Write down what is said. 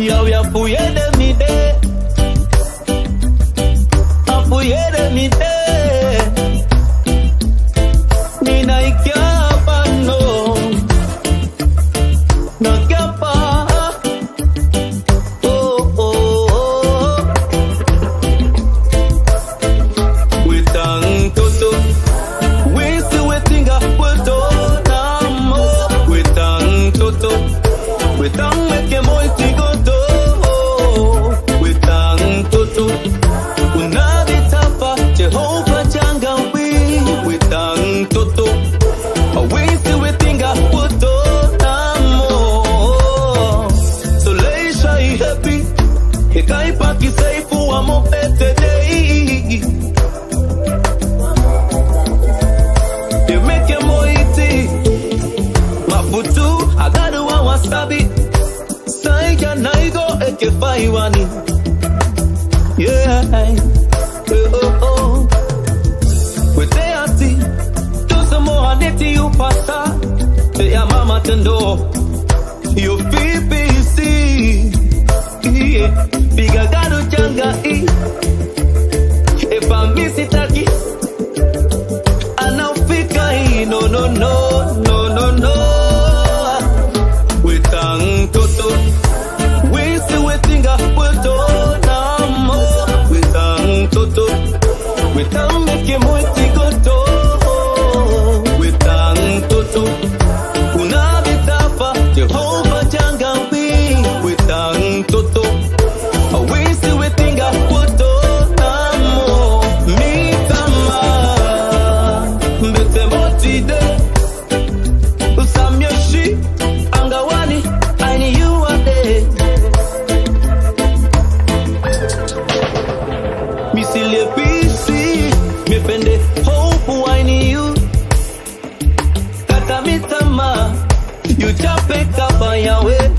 Yo ya fuyede mi de, afuyede mi de. Nina ikiapa no, no kiapa. Oh oh oh. Witang toto, we still waiting up for namo. Witang toto, witang make moi tigoto. Witang toto, unaditapa Jehovah jangawi. Witang toto, we still waiting up for namo. So lay shy happy, ikai paki saifu amo pete day. You make a moiti, mafutu agadu wa wasabi. Saiga naigo eke faiwani. Yeah, oh oh. Wete ati, tosa moha neti upasa. Te ya mama tendo, yo PPC. Yeah, biga gado janga i. Efa misi taki, anaufika i. No no no, no no no. Witang toto, we still waiting up for namo. Witang toto, witang make moi tigoto. Witang toto, unabitafa Jehovah jangawi. Witang toto, we still waiting up for namo. Mitama, mbete motide, usamyoshi, angawani, I need you a day. Misile busy, me pende hope I need you. Kata mitama, you just pick up on your way.